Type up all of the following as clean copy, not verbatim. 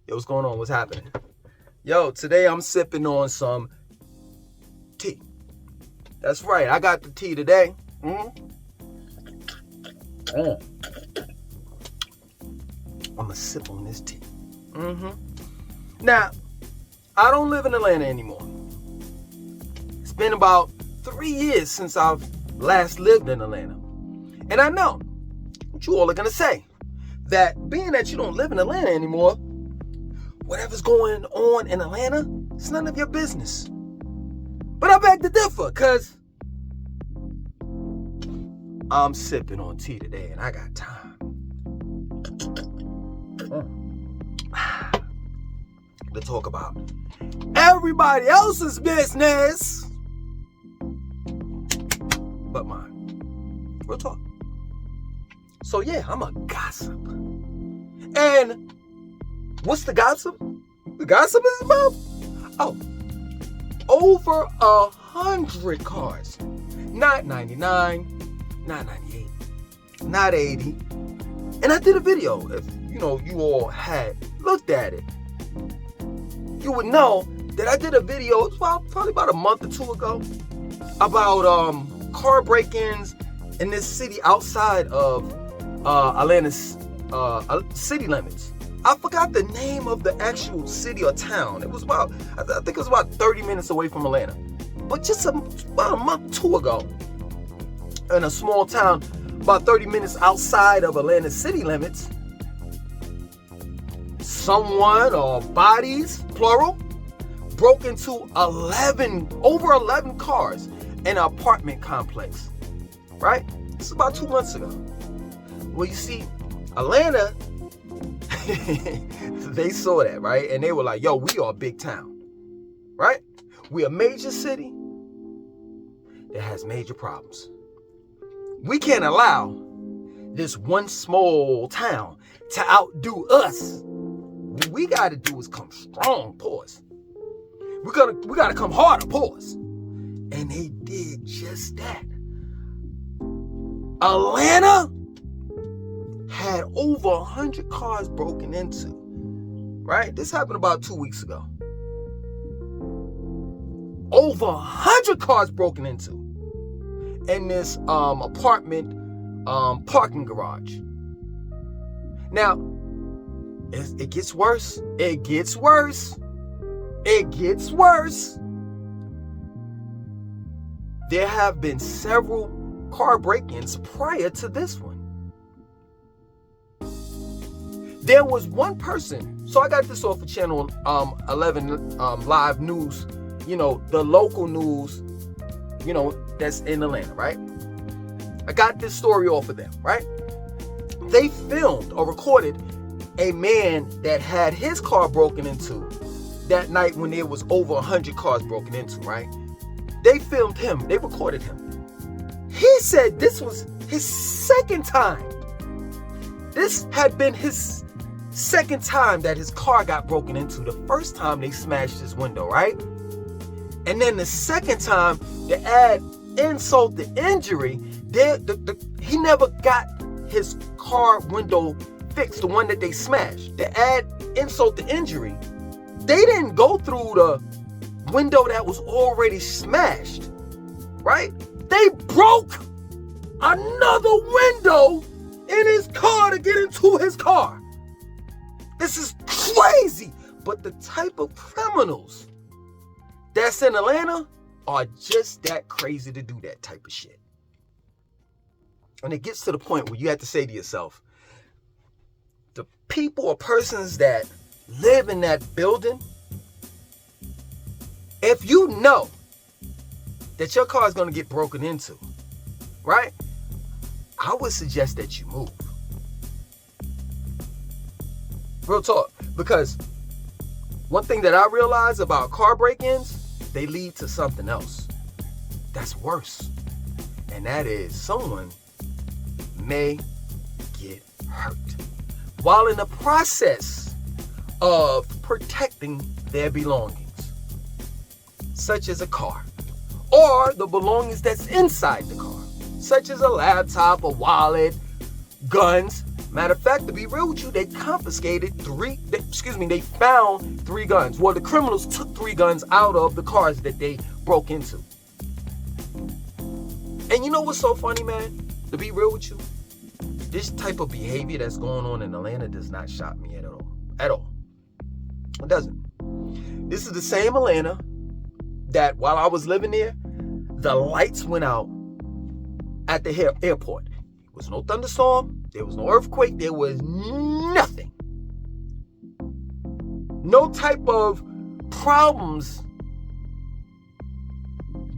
Yo, what's going on? What's happening? Yo, today I'm sipping on some tea. That's right, I got the tea today. I'm gonna sip on this tea. Now, I don't live in Atlanta anymore. It's been about 3 years since I've last lived in Atlanta. And I know what you all are gonna say. That being that you don't live in Atlanta anymore, whatever's going on in Atlanta, it's none of your business. But I beg to differ, because I'm sipping on tea today and I got time to talk about everybody else's business but mine. Real talk. So yeah, I'm a gossip. And what's the gossip? The gossip is about, over 100 cars. Not 99, not 98, not 80. And I did a video. If you all had looked at it, you would know that I did a video, it was probably about a month or two ago, about car break-ins in this city outside of Atlanta's city limits. I forgot the name of the actual city or town. It was I think it was about 30 minutes away from Atlanta. But just about a month or two ago, in a small town about 30 minutes outside of Atlanta's city limits, someone or bodies, plural, broke into over 11 cars in an apartment complex. Right? This is about 2 months ago. Well, you see, Atlanta, they saw that, right? And they were like, yo, we are a big town, right? We a major city that has major problems. We can't allow this one small town to outdo us. What we got to do is come strong, pause. We gotta come harder, pause. And they did just that. Atlanta had over 100 cars broken into, right? This happened about 2 weeks ago. Over 100 cars broken into in this apartment parking garage. Now, it gets worse. It gets worse. It gets worse. There have been several car break-ins prior to this one. There was one person, so I got this off of Channel 11 Live News, the local news, that's in Atlanta, right? I got this story off of them, right? They filmed or recorded a man that had his car broken into that night when there was over 100 cars broken into, right? They filmed him. They recorded him. He said this was his second time. This had been his second time that his car got broken into. The first time they smashed his window, right? And then the second time, to add insult to injury, he never got his car window fixed, the one that they smashed. To add insult to injury, they didn't go through the window that was already smashed, right? They broke another window in his car to get into his car. This is crazy. But the type of criminals that's in Atlanta are just that crazy to do that type of shit. And it gets to the point where you have to say to yourself, the people or persons that live in that building, if you know that your car is going to get broken into, right? I would suggest that you move. Real talk. Because one thing that I realize about car break-ins, they lead to something else that's worse. And that is someone may get hurt while in the process of protecting their belongings, such as a car, or the belongings that's inside the car, such as a laptop, a wallet, guns, Matter of fact, to be real with you, they found 3 guns. Well, the criminals took 3 guns out of the cars that they broke into. And you know what's so funny, man? To be real with you, this type of behavior that's going on in Atlanta does not shock me at all. At all. It doesn't. This is the same Atlanta that while I was living there, the lights went out at the airport. There was no thunderstorm. There was no earthquake. There was nothing. No type of problems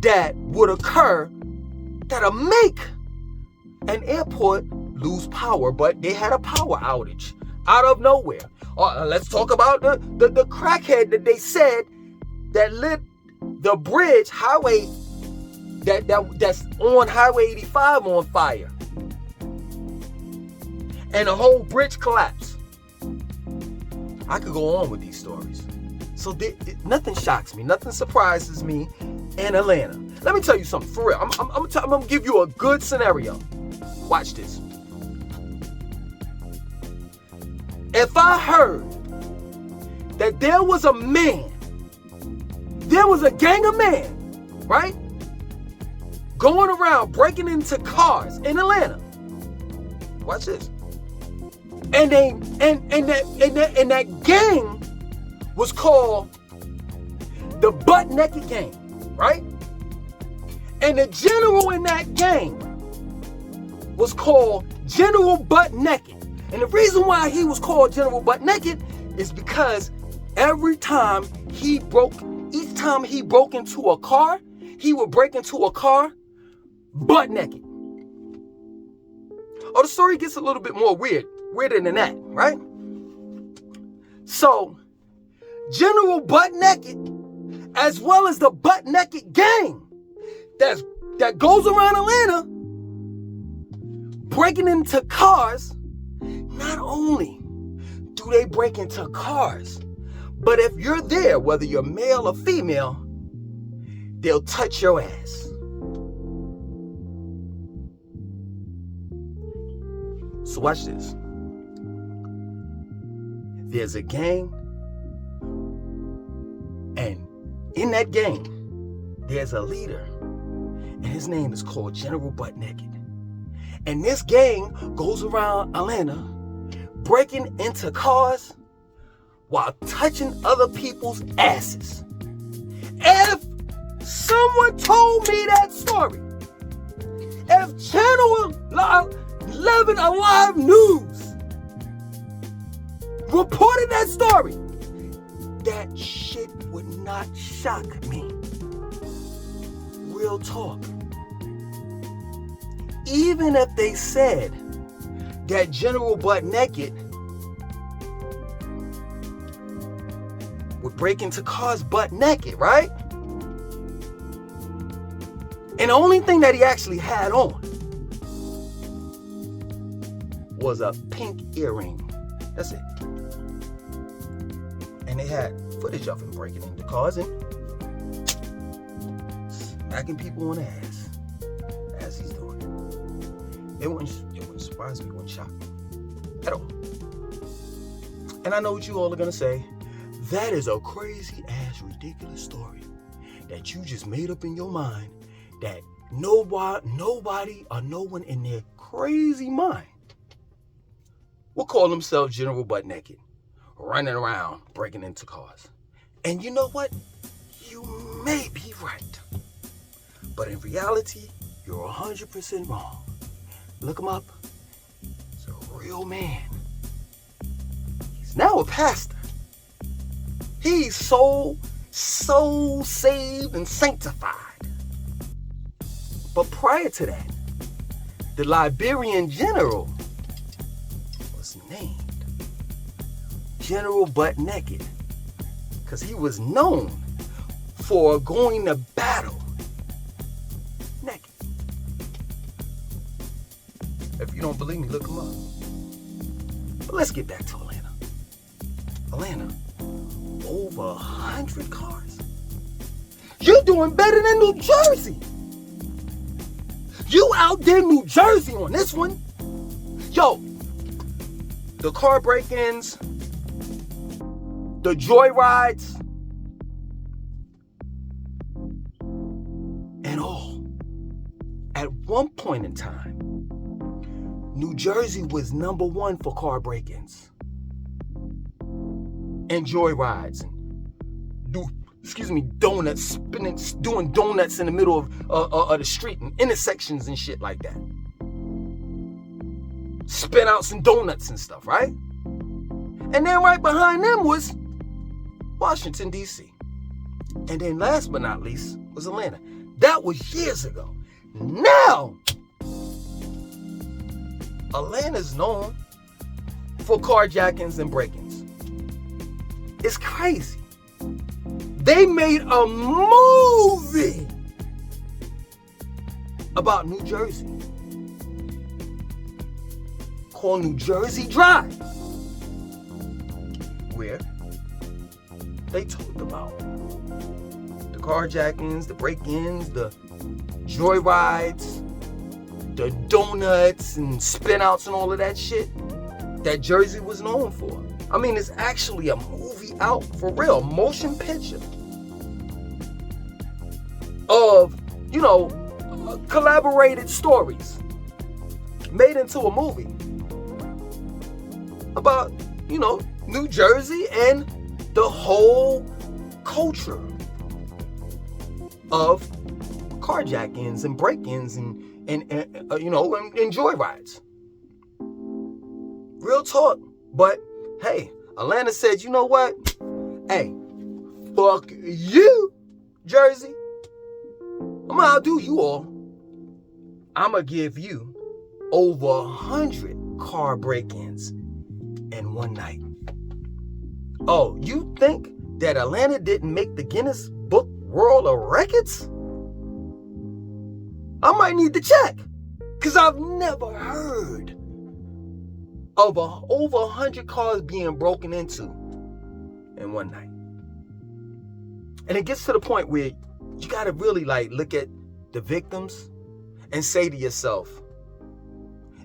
that would occur that'll make an airport lose power. But they had a power outage out of nowhere. Let's talk about the crackhead that they said that lit the bridge highway that's on Highway 85 on fire. And the whole bridge collapsed. I could go on with these stories. So nothing shocks me. Nothing surprises me in Atlanta. Let me tell you something, for real. I'm going to give you a good scenario. Watch this. If I heard that there was a gang of men, right, going around breaking into cars in Atlanta. Watch this. And that gang was called the Butt Naked Gang, right? And the general in that gang was called General Butt Naked. And the reason why he was called General Butt Naked is because each time he broke into a car, he would break into a car butt naked. Oh, the story gets a little bit more weirder than that, right? So, General Butt Naked, as well as the Butt Naked Gang that goes around Atlanta breaking into cars. Not only do they break into cars, but if you're there, whether you're male or female, they'll touch your ass. So watch this. There's a gang, and in that gang, there's a leader, and his name is called General Butt Naked. And this gang goes around Atlanta breaking into cars while touching other people's asses. If someone told me that story, if Channel 11 Alive News reported that story, that shit would not shock me. Real talk. Even if they said that General Butt Naked would break into cars butt naked, right? And the only thing that he actually had on was a pink earring. That's it. And they had footage of him breaking into cars and smacking people on the ass as he's doing it. It wouldn't surprise me, it wouldn't shock me at all. And I know what you all are going to say. That is a crazy ass, ridiculous story that you just made up in your mind that nobody or no one in their crazy mind will call themselves General Butt Naked, running around, breaking into cars. And you know what? You may be right. But in reality, you're 100% wrong. Look him up. He's a real man. He's now a pastor. He's so saved and sanctified. But prior to that, the Liberian general was named General Butt Naked because he was known for going to battle naked. If you don't believe me, look him up. But let's get back to Atlanta. Atlanta, over 100 cars. You're doing better than New Jersey. You out there New Jersey on this one. Yo, the car break-ins, the joyrides, and all. At one point in time, New Jersey was number one for car break-ins and joyrides and donuts, doing donuts in the middle of the street and intersections and shit like that. Spin out some donuts and stuff, right? And then right behind them was Washington, D.C. And then last but not least was Atlanta. That was years ago. Now, Atlanta's known for carjackings and break-ins. It's crazy. They made a movie about New Jersey called New Jersey Drive, where they talked about the carjackings, the break-ins, the joyrides, the donuts and spin-outs and all of that shit that Jersey was known for. I mean, it's actually a movie out for real, motion picture of, collaborated stories made into a movie about, New Jersey and the whole culture of carjackings and break-ins and joyrides. Real talk. But hey, Atlanta said, you know what? Hey, fuck you, Jersey. I'm gonna outdo you all. I'm gonna give you over 100 car break-ins in one night. Oh, you think that Atlanta didn't make the Guinness Book World of Records? I might need to check, because I've never heard of over 100 cars being broken into in one night. And it gets to the point where you got to really look at the victims and say to yourself,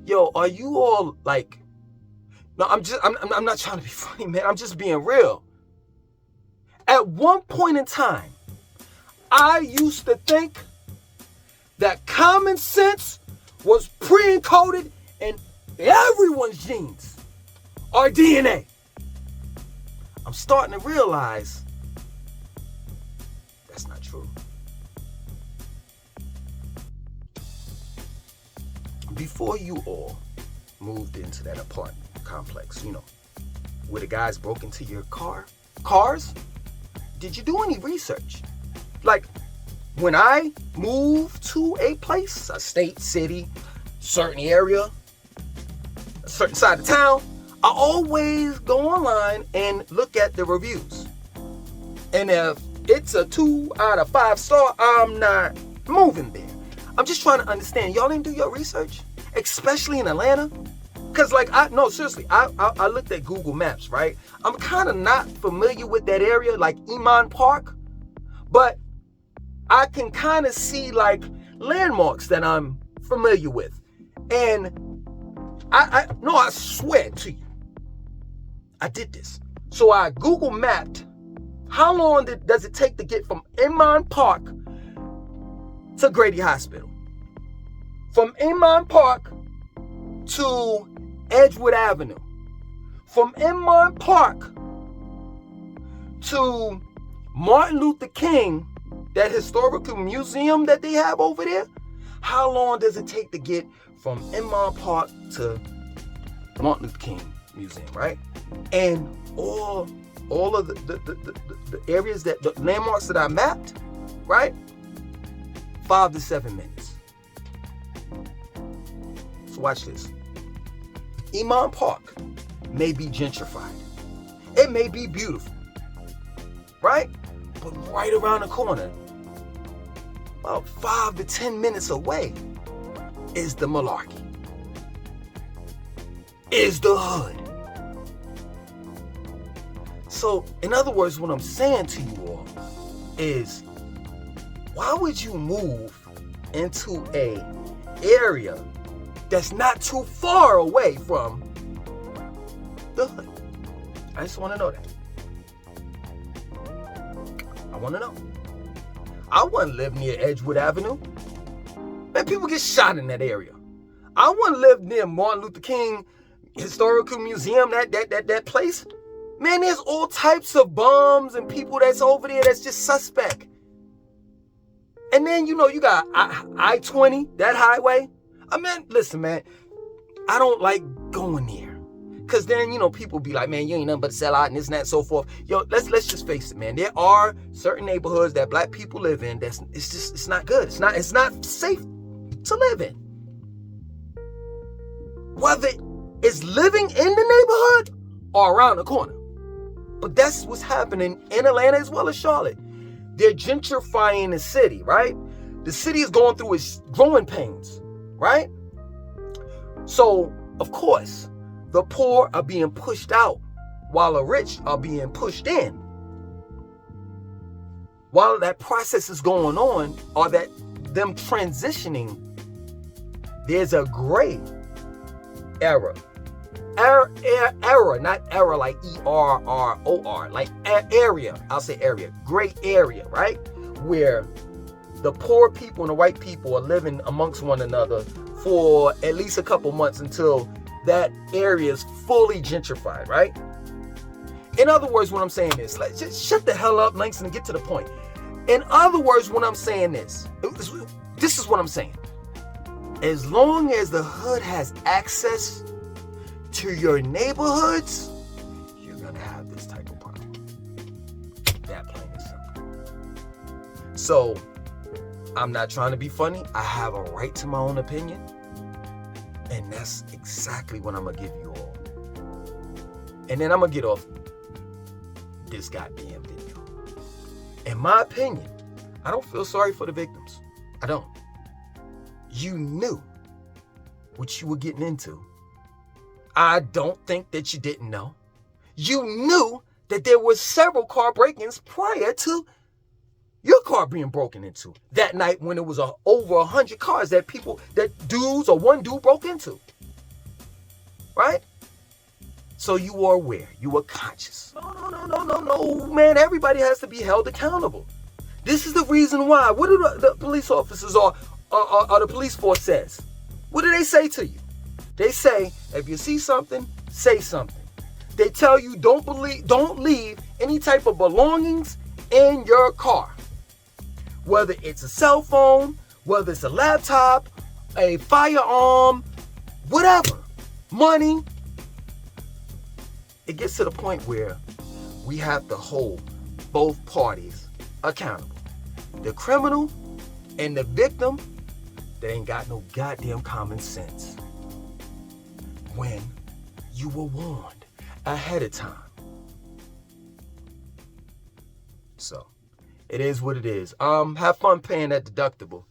yo, are you all no, I'm not trying to be funny, man. I'm just being real. At one point in time, I used to think that common sense was pre-encoded in everyone's genes or DNA. I'm starting to realize that's not true. Before you all moved into that apartment complex, where the guys broke into your cars, did you do any research? When I move to a place, a state, city, certain area, a certain side of town, I always go online and look at the reviews. And if it's a 2 out of 5 star, I'm not moving there. I'm just trying to understand. Y'all didn't do your research? Especially in Atlanta? Because I looked at Google Maps, right? I'm kind of not familiar with that area, like Iman Park. But I can kind of see landmarks that I'm familiar with. And I swear to you, I did this. So I Google mapped how long does it take to get from Iman Park to Grady Hospital. From Iman Park to Edgewood Avenue. From Iman Park to Martin Luther King, that historical museum that they have over there. How long does it take to get from Iman Park to Martin Luther King Museum, right? And all of the areas the landmarks that I mapped, right? 5 to 7 minutes. So watch this. Iman Park may be gentrified. It may be beautiful, right? But right around the corner, about 5 to 10 minutes away, is the malarkey, is the hood. So, in other words, what I'm saying to you all is, why would you move into a area that's not too far away from the hood? I just want to know that. I want to know. I want to live near Edgewood Avenue. Man, people get shot in that area. I want to live near Martin Luther King Historical Museum, that place. Man, there's all types of bums and people that's over there that's just suspect. And then, you got I-20, that highway. I mean, listen, man, I don't like going there. Because then, people be like, man, you ain't nothing but a sellout and this and that and so forth. Yo, let's just face it, man. There are certain neighborhoods that black people live in it's not good. It's not safe to live in. Whether it's living in the neighborhood or around the corner. But that's what's happening in Atlanta as well as Charlotte. They're gentrifying the city, right? The city is going through its growing pains, right? So, of course, the poor are being pushed out while the rich are being pushed in. While that process is going on, or that them transitioning, there's a gray era. Era, not era like E-R-R-O-R, like area. I'll say area. Gray area, right? Where the poor people and the white people are living amongst one another for at least a couple months until that area is fully gentrified, right? In other words, what I'm saying is, let's just shut the hell up, Langston, and get to the point. In other words, what I'm saying is, this is what I'm saying. As long as the hood has access to your neighborhoods, you're gonna have this type of problem. That plain and simple. So, I'm not trying to be funny. I have a right to my own opinion. And that's exactly what I'm gonna give you all. And then I'm gonna get off this goddamn video. In my opinion, I don't feel sorry for the victims. I don't. You knew what you were getting into. I don't think that you didn't know. You knew that there were several car break-ins prior to your car being broken into that night when it was over 100 cars that dudes or one dude broke into. Right? So you were aware. You were conscious. No, man. Everybody has to be held accountable. This is the reason why. What do the police officers or the police force says? What do they say to you? They say, if you see something, say something. They tell you don't leave any type of belongings in your car. Whether it's a cell phone, whether it's a laptop, a firearm, whatever, money. It gets to the point where we have to hold both parties accountable. The criminal and the victim that ain't got no goddamn common sense. When you were warned ahead of time. So, it is what it is. Have fun paying that deductible.